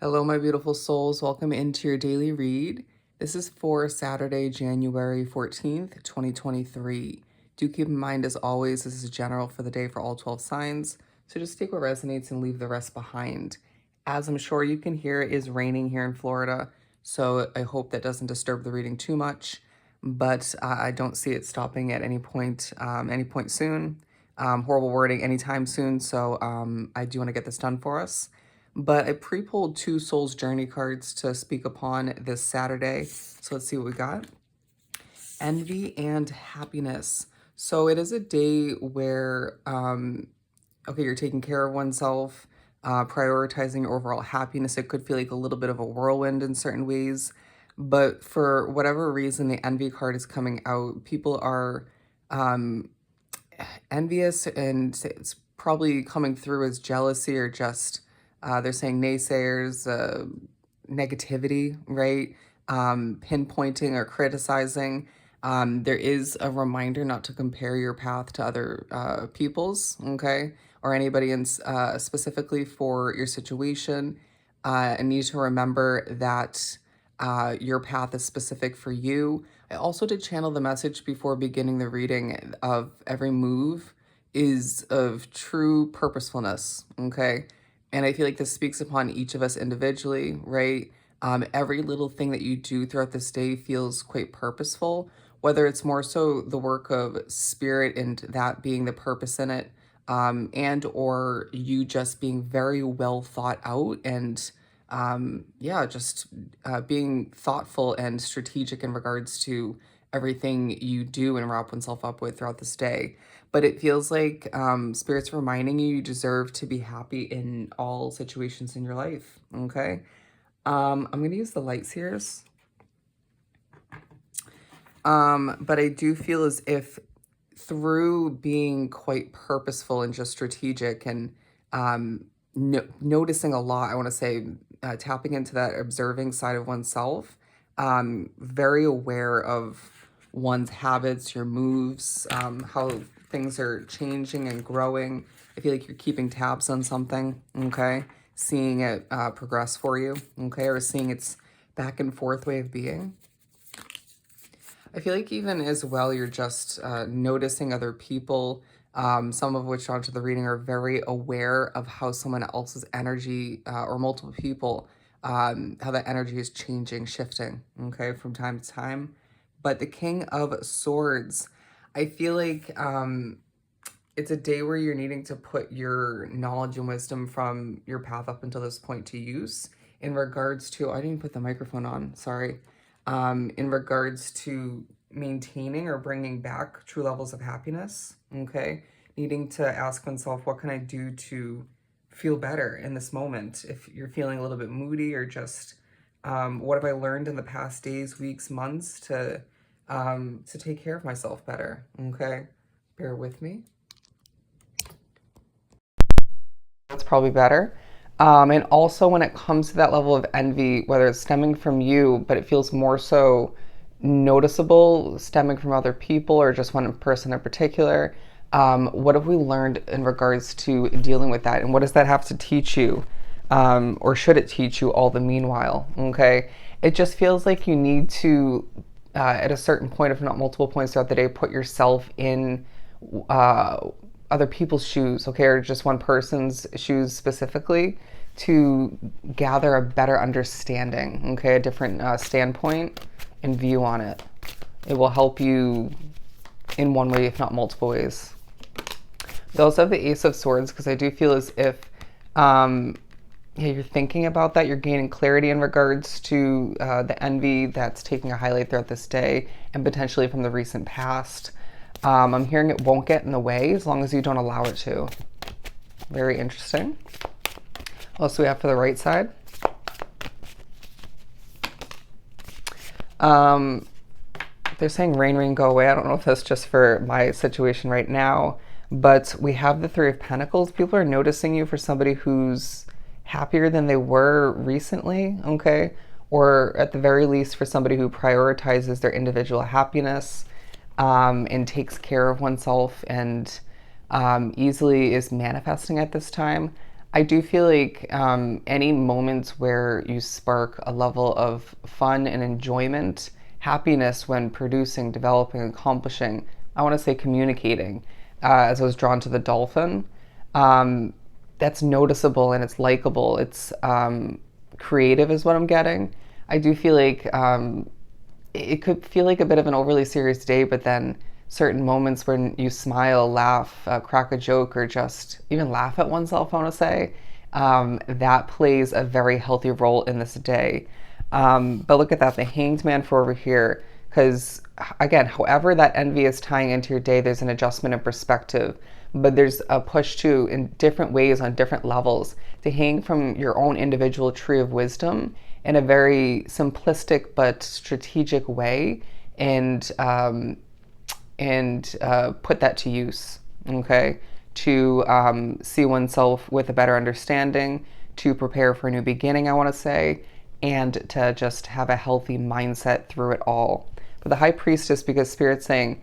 Hello, my beautiful souls. Welcome into your daily read. This is for Saturday, January 14th, 2023. Do keep in mind, as always, this is general for the day for all 12 signs. So just take what resonates and leave the rest behind. As I'm sure you can hear, it is raining here in Florida. So I hope that doesn't disturb the reading too much. But I don't see it stopping at any point soon. Horrible wording anytime soon. So I do want to get this done for us. But I pre-pulled two Soul's Journey cards to speak upon this Saturday. So let's see what we got. Envy and happiness. So it is a day where, okay, you're taking care of oneself, prioritizing your overall happiness. It could feel like a little bit of a whirlwind in certain ways. But for whatever reason, the envy card is coming out. People are envious, and it's probably coming through as jealousy or just they're saying naysayers, negativity, right? Pinpointing or criticizing. There is a reminder not to compare your path to other people's, okay, or anybody in specifically for your situation. I need to remember that your path is specific for you. I also did channel the message before beginning the reading of every move is of true purposefulness, okay? And I feel like this speaks upon each of us individually, right? Every little thing that you do throughout this day feels quite purposeful, whether it's more so the work of spirit and that being the purpose in it, and or you just being very well thought out and yeah, just being thoughtful and strategic in regards to everything you do and wrap oneself up with throughout this day. But it feels like Spirit's reminding you you deserve to be happy in all situations in your life, okay? I'm going to use the light seers. But I do feel as if through being quite purposeful and just strategic and noticing a lot, I want to say tapping into that observing side of oneself, very aware of one's habits, your moves, how things are changing and growing. I feel like you're keeping tabs on something, okay? Seeing it progress for you, okay? Or seeing its back and forth way of being. I feel like even as well, you're just noticing other people, some of which onto the reading are very aware of how someone else's energy or multiple people, how that energy is changing, shifting, okay, from time to time. But the King of Swords, I feel like it's a day where you're needing to put your knowledge and wisdom from your path up until this point to use in regards to, I didn't put the microphone on, sorry, in regards to maintaining or bringing back true levels of happiness, okay? Needing to ask oneself, what can I do to feel better in this moment? If you're feeling a little bit moody or just, what have I learned in the past days, weeks, months to take care of myself better, okay? Bear with me. That's probably better. And also when it comes to that level of envy, whether it's stemming from you, but it feels more so noticeable stemming from other people or just one person in particular, what have we learned in regards to dealing with that? And what does that have to teach you? Or should it teach you all the meanwhile? Okay. It just feels like you need to, at a certain point, if not multiple points throughout the day, put yourself in other people's shoes, okay, or just one person's shoes specifically, to gather a better understanding, okay, a different standpoint and view on it. It will help you in one way, if not multiple ways. They also have the Ace of Swords, because I do feel as if yeah, you're thinking about that, you're gaining clarity in regards to the envy that's taking a highlight throughout this day and potentially from the recent past. I'm hearing it won't get in the way as long as you don't allow it to. Very interesting. What else do we have for the right side? They're saying rain, rain, go away. I don't know if that's just for my situation right now, but we have the Three of Pentacles. People are noticing you for somebody who's happier than they were recently, okay? Or at the very least for somebody who prioritizes their individual happiness, and takes care of oneself and easily is manifesting at this time. I do feel like any moments where you spark a level of fun and enjoyment, happiness when producing, developing, accomplishing, I want to say communicating, as I was drawn to the dolphin, um, that's noticeable and it's likable. It's creative, is what I'm getting. I do feel like it could feel like a bit of an overly serious day, but then certain moments when you smile, laugh, crack a joke, or just even laugh at oneself, I want to say, that plays a very healthy role in this day. But look at that, the hanged man for over here, because again, however that envy is tying into your day, there's an adjustment in perspective. But there's a push to, in different ways, on different levels, to hang from your own individual tree of wisdom in a very simplistic but strategic way, and put that to use, okay? To see oneself with a better understanding, to prepare for a new beginning, I want to say, and to just have a healthy mindset through it all. But the high priestess, because Spirit's saying,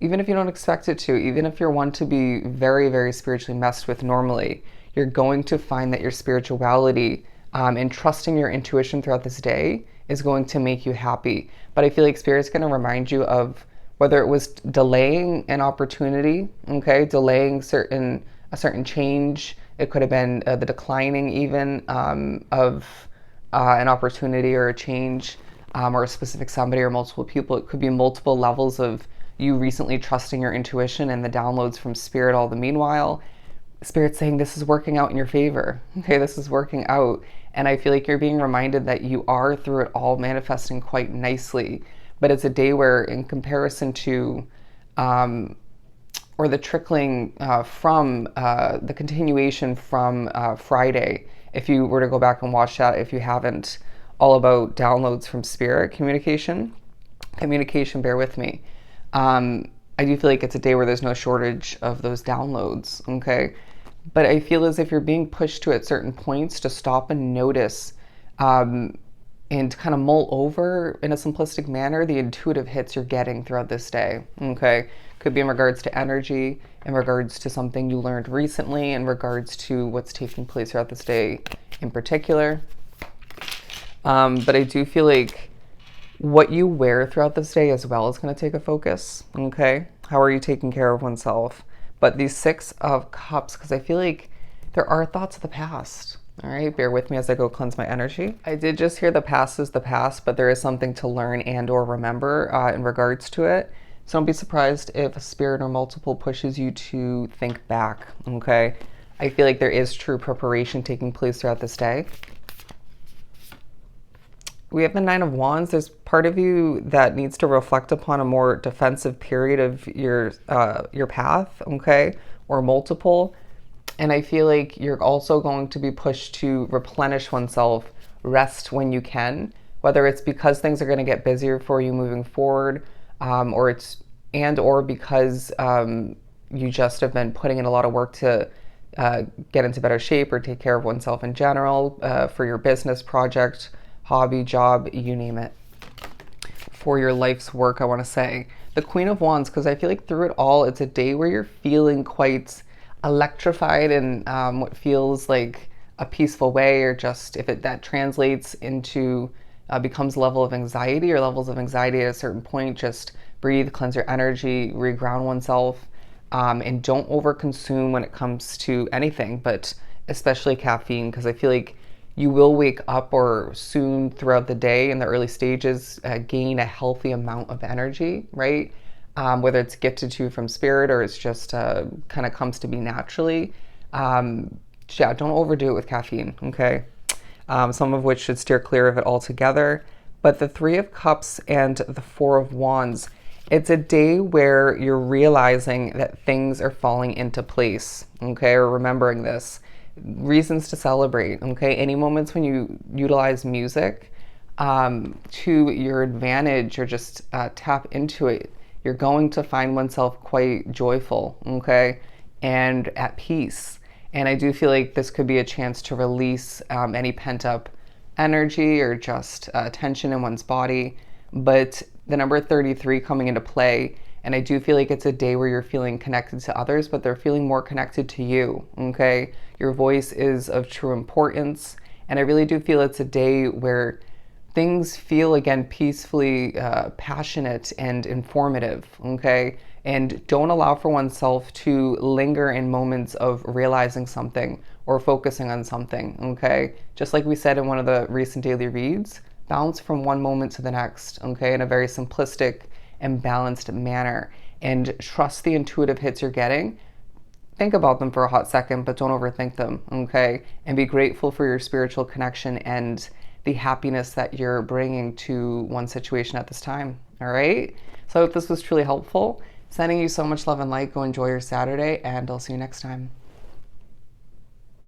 even if you don't expect it to, even if you're one to be very, very spiritually messed with normally, you're going to find that your spirituality and trusting your intuition throughout this day is going to make you happy. But I feel like Spirit's going to remind you of whether it was delaying an opportunity, okay, delaying a certain change. It could have been the declining even of an opportunity or a change, or a specific somebody or multiple people. It could be multiple levels of you recently trusting your intuition and the downloads from Spirit all the meanwhile. Spirit's saying this is working out in your favor. Okay, this is working out. And I feel like you're being reminded that you are, through it all, manifesting quite nicely. But it's a day where, in comparison to, or the trickling from the continuation from Friday, if you were to go back and watch that, if you haven't, all about downloads from Spirit, communication, bear with me. I do feel like it's a day where there's no shortage of those downloads, okay? But I feel as if you're being pushed to, at certain points, to stop and notice, and kind of mull over in a simplistic manner the intuitive hits you're getting throughout this day, okay? Could be in regards to energy, in regards to something you learned recently, in regards to what's taking place throughout this day in particular. But I do feel like what you wear throughout this day as well is going to take a focus, okay? How are you taking care of oneself? But these 6 of Cups, because I feel like there are thoughts of the past, all right? Bear with me as I go cleanse my energy. I did just hear the past is the past, but there is something to learn and or remember in regards to it. So don't be surprised if a spirit or multiple pushes you to think back, okay? I feel like there is true preparation taking place throughout this day. We have the 9 of Wands. There's part of you that needs to reflect upon a more defensive period of your path, okay, or multiple. And I feel like you're also going to be pushed to replenish oneself, rest when you can, whether it's because things are going to get busier for you moving forward, or because you just have been putting in a lot of work to get into better shape or take care of oneself in general, for your business project, hobby, job, you name it, for your life's work, I want to say. The Queen of Wands, because I feel like through it all, it's a day where you're feeling quite electrified in what feels like a peaceful way, or just if that translates into becomes a level of anxiety or levels of anxiety at a certain point, just breathe, cleanse your energy, reground oneself, and don't overconsume when it comes to anything, but especially caffeine, because I feel like you will wake up or soon throughout the day in the early stages, gain a healthy amount of energy, right? Whether it's gifted to you from Spirit or it's just kind of comes to be naturally. Yeah, don't overdo it with caffeine, okay? Some of which should steer clear of it altogether. But the 3 of Cups and the 4 of Wands, it's a day where you're realizing that things are falling into place, okay? Or remembering this. Reasons to celebrate, okay? Any moments when you utilize music to your advantage, or just tap into it, you're going to find oneself quite joyful, okay? And at peace. And I do feel like this could be a chance to release any pent up energy or just tension in one's body. But the number 33 coming into play, and I do feel like it's a day where you're feeling connected to others, but they're feeling more connected to you, okay? Your voice is of true importance. And I really do feel it's a day where things feel again peacefully passionate and informative, okay? And don't allow for oneself to linger in moments of realizing something or focusing on something, okay? Just like we said in one of the recent daily reads, bounce from one moment to the next, okay, in a very simplistic and balanced manner. And trust the intuitive hits you're getting. Think about them for a hot second, but don't overthink them, okay? And be grateful for your spiritual connection and the happiness that you're bringing to one situation at this time, all right? So I hope this was truly helpful. Sending you so much love and light. Go enjoy your Saturday, and I'll see you next time.